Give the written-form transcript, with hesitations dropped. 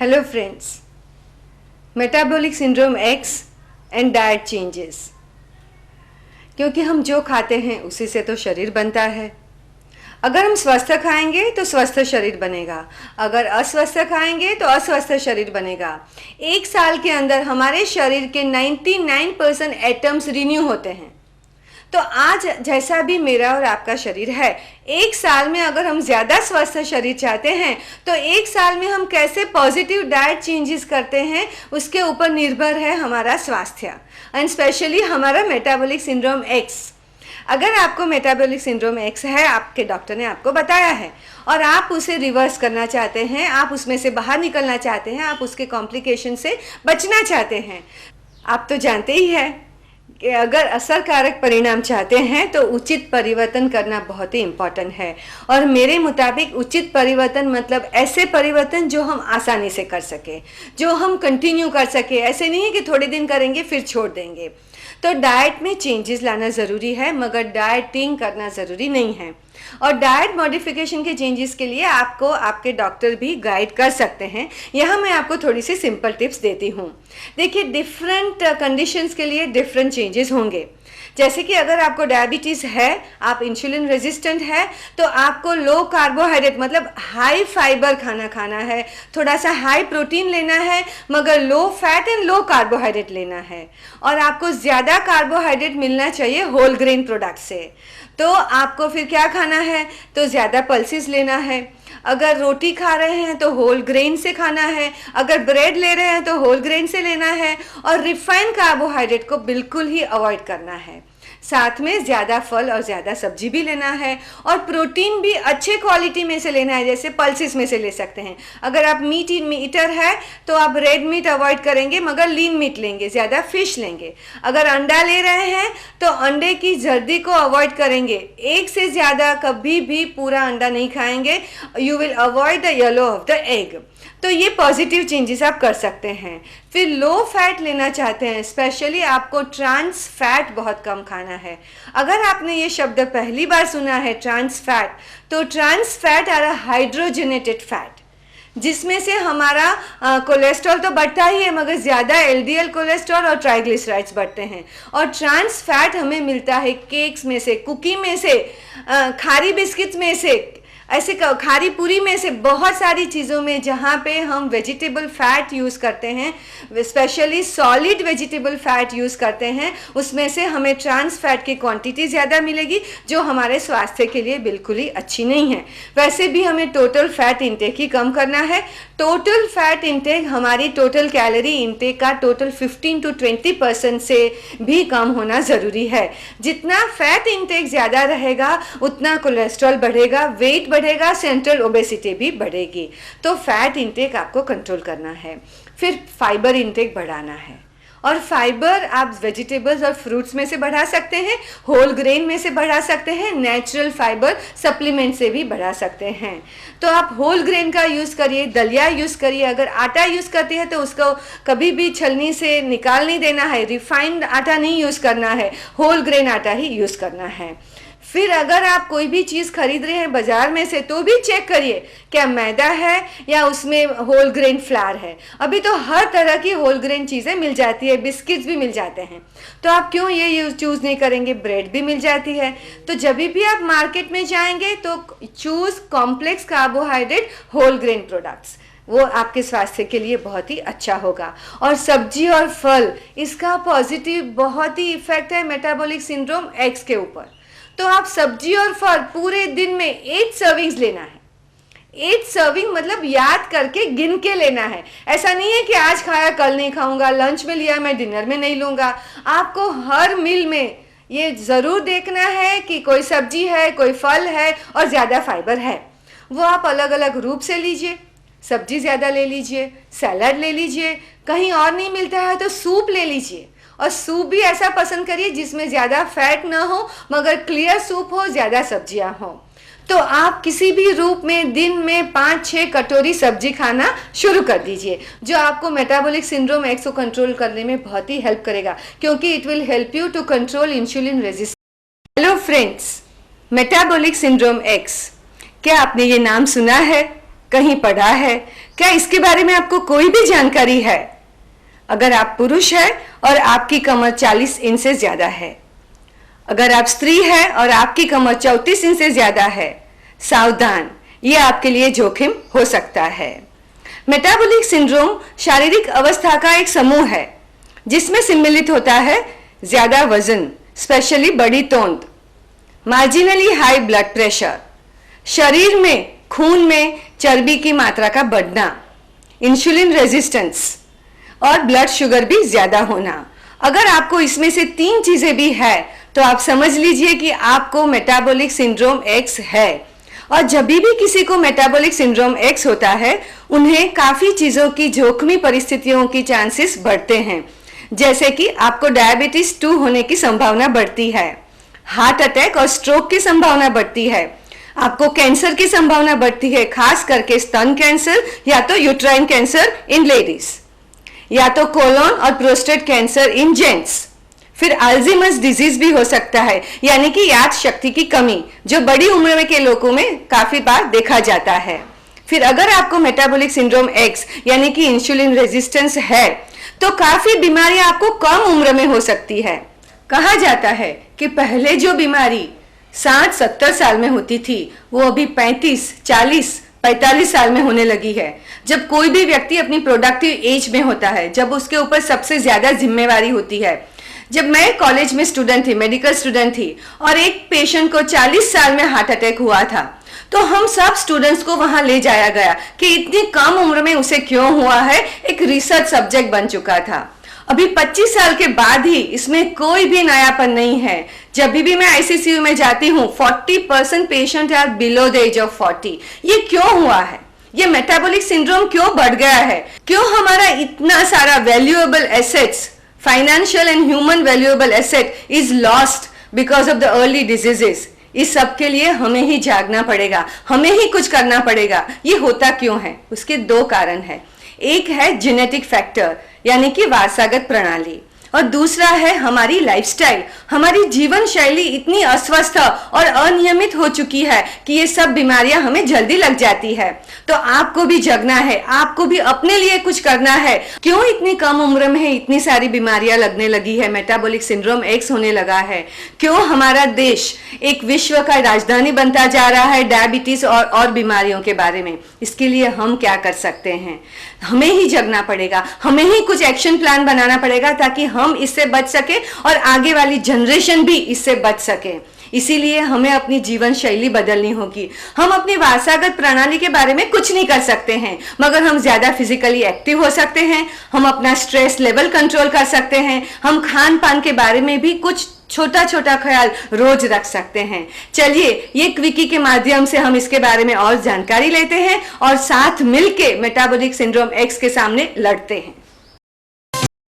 Hello friends, metabolic syndrome x and diet changes. क्योंकि हम जो खाते हैं उसी से तो शरीर बनता है। अगर हम स्वस्थ खाएंगे तो स्वस्थ शरीर बनेगा, अगर अस्वस्थ खाएंगे तो अस्वस्थ शरीर बनेगा। एक साल के अंदर हमारे शरीर के 99% एटम्स रिन्यू होते हैं। तो आज जैसा भी मेरा और आपका शरीर है, एक साल में अगर हम ज़्यादा स्वस्थ शरीर चाहते हैं तो एक साल में हम कैसे पॉजिटिव डाइट चेंजेस करते हैं उसके ऊपर निर्भर है हमारा स्वास्थ्य एंड स्पेशली हमारा मेटाबॉलिक सिंड्रोम एक्स। अगर आपको मेटाबॉलिक सिंड्रोम एक्स है, आपके डॉक्टर ने आपको बताया है और आप उसे रिवर्स करना चाहते हैं, आप उसमें से बाहर निकलना चाहते हैं, आप उसके कॉम्प्लिकेशन से बचना चाहते हैं, आप तो जानते ही हैं कि अगर असरकारक परिणाम चाहते हैं तो उचित परिवर्तन करना बहुत ही इम्पॉर्टेंट है। और मेरे मुताबिक उचित परिवर्तन मतलब ऐसे परिवर्तन जो हम आसानी से कर सके, जो हम कंटिन्यू कर सके। ऐसे नहीं है कि थोड़े दिन करेंगे फिर छोड़ देंगे। तो डाइट में चेंजेस लाना ज़रूरी है, मगर डाइटिंग करना ज़रूरी नहीं है। और डाइट मॉडिफिकेशन के चेंजेस के लिए आपको आपके डॉक्टर भी गाइड कर सकते हैं। यहाँ मैं आपको थोड़ी सी सिंपल टिप्स देती हूँ। देखिए, डिफरेंट कंडीशंस के लिए डिफरेंट चेंजेस होंगे। जैसे कि अगर आपको डायबिटीज़ है, आप इंसुलिन रेजिस्टेंट है, तो आपको लो कार्बोहाइड्रेट मतलब हाई फाइबर खाना खाना है, थोड़ा सा हाई प्रोटीन लेना है, मगर low fat and low carbohydrate लेना है। और आपको ज़्यादा कार्बोहाइड्रेट मिलना चाहिए होल ग्रेन प्रोडक्ट से। तो आपको फिर क्या खाना है, तो ज़्यादा पल्सेस लेना है। अगर रोटी खा रहे हैं तो होल ग्रेन से खाना है, अगर ब्रेड ले रहे हैं तो होल ग्रेन से लेना है। और रिफाइंड कार्बोहाइड्रेट को बिल्कुल ही अवॉइड करना है। साथ में ज़्यादा फल और ज़्यादा सब्जी भी लेना है। और प्रोटीन भी अच्छे क्वालिटी में से लेना है, जैसे पल्सेस में से ले सकते हैं। अगर आप मीट ईटर है तो आप रेड मीट अवॉइड करेंगे, मगर लीन मीट लेंगे, ज़्यादा फिश लेंगे। अगर अंडा ले रहे हैं तो अंडे की जर्दी को अवॉइड करेंगे, एक से ज़्यादा कभी भी पूरा अंडा नहीं खाएंगे। You will avoid the yellow of the egg. तो ये पॉजिटिव चेंजेस आप कर सकते हैं। फिर लो फैट लेना चाहते हैं, स्पेशली आपको ट्रांस फैट बहुत कम खाना है। अगर आपने ये शब्द पहली बार सुना है ट्रांस फैट, तो trans fat are hydrogenated fat, जिसमें से हमारा कोलेस्ट्रॉल तो बढ़ता ही है, मगर ज़्यादा एलडीएल कोलेस्ट्रॉल और ट्राइग्लिसराइड्स बढ़ते हैं। और ट्रांस फैट हमें मिलता है केक्स में से, कुकी में से, खारी बिस्किट्स में से, ऐसे खारी पूरी में से, बहुत सारी चीज़ों में जहाँ पे हम वेजिटेबल फैट यूज़ करते हैं, specially solid vegetable fat use करते हैं, उसमें से हमें ट्रांस फैट की क्वांटिटी ज़्यादा मिलेगी, जो हमारे स्वास्थ्य के लिए बिल्कुल ही अच्छी नहीं है। वैसे भी हमें टोटल फैट इंटेक ही कम करना है। टोटल फैट इंटेक हमारी टोटल कैलोरी इंटेक का टोटल 15 to 20% से भी कम होना ज़रूरी है। जितना फैट इंटेक ज़्यादा रहेगा उतना कोलेस्ट्रॉल बढ़ेगा, वेट बढ़ेगा, सेंट्रल ओबेसिटी भी बढ़ेगी। तो फैट इंटेक आपको कंट्रोल करना है। फिर फाइबर इंटेक बढ़ाना है। और फाइबर आप वेजिटेबल्स और फ्रूट्स में से बढ़ा सकते हैं, होल ग्रेन में से बढ़ा सकते हैं, नेचुरल फाइबर सप्लीमेंट से भी बढ़ा सकते हैं। तो आप होल ग्रेन का यूज़ करिए, दलिया यूज़ करिए। अगर आटा यूज़ करते हैं तो उसको कभी भी छलनी से निकाल नहीं देना है, रिफाइंड आटा नहीं यूज़ करना है, होल ग्रेन आटा ही यूज़ करना है। फिर अगर आप कोई भी चीज़ खरीद रहे हैं बाज़ार में से, तो भी चेक करिए क्या मैदा है या उसमें होल ग्रेन फ्लावर है। अभी तो हर तरह की होल ग्रेन चीज़ें मिल जाती है, बिस्किट्स भी मिल जाते हैं, तो आप क्यों ये चूज़ नहीं करेंगे। ब्रेड भी मिल जाती है। तो जब भी आप मार्केट में जाएंगे तो choose complex carbohydrate whole grain products, वो आपके स्वास्थ्य के लिए बहुत ही अच्छा होगा। और सब्जी और फल, इसका पॉजिटिव बहुत ही इफेक्ट है मेटाबॉलिक सिंड्रोम एक्स के ऊपर। तो आप सब्जी और फल पूरे दिन में 8 सर्विंग्स लेना है। 8 सर्विंग मतलब याद करके गिन के लेना है। ऐसा नहीं है कि आज खाया कल नहीं खाऊंगा, लंच में लिया मैं डिनर में नहीं लूँगा। आपको हर मील में ये ज़रूर देखना है कि कोई सब्जी है, कोई फल है और ज़्यादा फाइबर है। वो आप अलग अलग रूप से लीजिए। सब्जी ज़्यादा ले लीजिए, सैलड ले लीजिए, कहीं और नहीं मिलता है तो सूप ले लीजिए। और सूप भी ऐसा पसंद करिए जिसमें ज़्यादा फैट ना हो, मगर क्लियर सूप हो, ज़्यादा सब्जियां हो। तो आप किसी भी रूप में दिन में 5-6 कटोरी सब्जी खाना शुरू कर दीजिए, जो आपको मेटाबॉलिक सिंड्रोम एक्स को कंट्रोल करने में बहुत ही हेल्प करेगा, क्योंकि it will help you to control insulin resistance. Hello friends, metabolic syndrome X, क्या आपने ये नाम सुना है? कहीं पढ़ा है? क्या इसके बारे में आपको कोई भी जानकारी है? अगर आप पुरुष हैं और आपकी कमर 40 इंच से ज्यादा है, अगर आप स्त्री है और आपकी कमर 34 इंच से ज्यादा है, सावधान, ये आपके लिए जोखिम हो सकता है। मेटाबॉलिक सिंड्रोम शारीरिक अवस्था का एक समूह है जिसमें सम्मिलित होता है ज्यादा वजन, स्पेशली बड़ी तोंद, मार्जिनली हाई ब्लड प्रेशर, शरीर में खून में चर्बी की मात्रा का बढ़ना, इंसुलिन रेजिस्टेंस और ब्लड शुगर भी ज्यादा होना। अगर आपको इसमें से 3 चीजें भी है तो आप समझ लीजिए कि आपको मेटाबॉलिक सिंड्रोम एक्स है। और जब भी किसी को मेटाबॉलिक सिंड्रोम एक्स होता है, उन्हें काफी चीजों की जोखिमी परिस्थितियों की चांसेस बढ़ते हैं, जैसे कि आपको डायबिटीज 2 होने की संभावना बढ़ती है, हार्ट अटैक और स्ट्रोक की संभावना बढ़ती है, आपको कैंसर की संभावना बढ़ती है, खास करके स्तन कैंसर या तो यूट्राइन कैंसर इन लेडीज, या तो कोलोन और प्रोस्टेट कैंसर इन जेंट्स। फिर अल्जाइमर्स डिजीज भी हो सकता है, यानी कि याद शक्ति की कमी, जो बड़ी उम्र में के लोगों में काफी बार देखा जाता है। फिर अगर आपको मेटाबॉलिक सिंड्रोम एक्स यानी कि इंसुलिन रेजिस्टेंस है तो काफी बीमारियां आपको कम उम्र में हो सकती है। कहा जाता है कि पहले जो बीमारी 60-70 साल में होती थी वो अभी 35, 40, 45 साल में होने लगी है। जब कोई भी व्यक्ति अपनी प्रोडक्टिव एज में होता है, जब उसके ऊपर सबसे ज्यादा जिम्मेवारी होती है। जब मैं कॉलेज में स्टूडेंट थी, मेडिकल स्टूडेंट थी, और एक पेशेंट को 40 साल में हार्ट अटैक हुआ था, तो हम सब स्टूडेंट्स को वहां ले जाया गया कि इतनी कम उम्र में उसे क्यों हुआ है, एक रिसर्च सब्जेक्ट बन चुका था। अभी 25 साल के बाद ही इसमें कोई भी नयापन नहीं है। जब भी मैं आईसीसीयू में जाती हूँ, 40% patient are below the age of 40। ये क्यों हुआ है? ये मेटाबॉलिक सिंड्रोम क्यों बढ़ गया है? क्यों हमारा इतना सारा valuable assets, financial and human valuable asset is lost because of the early diseases? इस सब के लिए हमें ही जागना पड़ेगा, हमें ही कुछ करना पड़ेगा। ये होता क्यों है? उसके 2 कारण है। एक है जेनेटिक फैक्टर यानी कि वारसागत प्रणाली, और दूसरा है हमारी लाइफस्टाइल। हमारी जीवन शैली इतनी अस्वस्थ और अनियमित हो चुकी है कि ये सब बीमारियां हमें जल्दी लग जाती है। तो आपको भी जगना है, आपको भी अपने लिए कुछ करना है। क्यों इतनी कम उम्र में इतनी सारी बीमारियां लगने लगी है, मेटाबॉलिक सिंड्रोम एक्स होने लगा है? क्यों हमारा देश एक विश्व का राजधानी बनता जा रहा है डायबिटीज और बीमारियों के बारे में? इसके लिए हम क्या कर सकते हैं? हमें ही जगना पड़ेगा, हमें ही कुछ एक्शन प्लान बनाना पड़ेगा ताकि हम इससे बच सके और आगे वाली जनरेशन भी इससे बच सके। इसीलिए हमें अपनी जीवन शैली बदलनी होगी। हम अपनी वारसागत प्रणाली के बारे में कुछ नहीं कर सकते हैं, मगर हम ज्यादा फिजिकली एक्टिव हो सकते हैं, हम अपना स्ट्रेस लेवल कंट्रोल कर सकते हैं, हम खान पान के बारे में भी कुछ छोटा छोटा ख्याल रोज रख सकते हैं। चलिए ये क्विकी के माध्यम से हम इसके बारे में और जानकारी लेते हैं और साथ मिलके मेटाबॉलिक सिंड्रोम एक्स के सामने लड़ते हैं।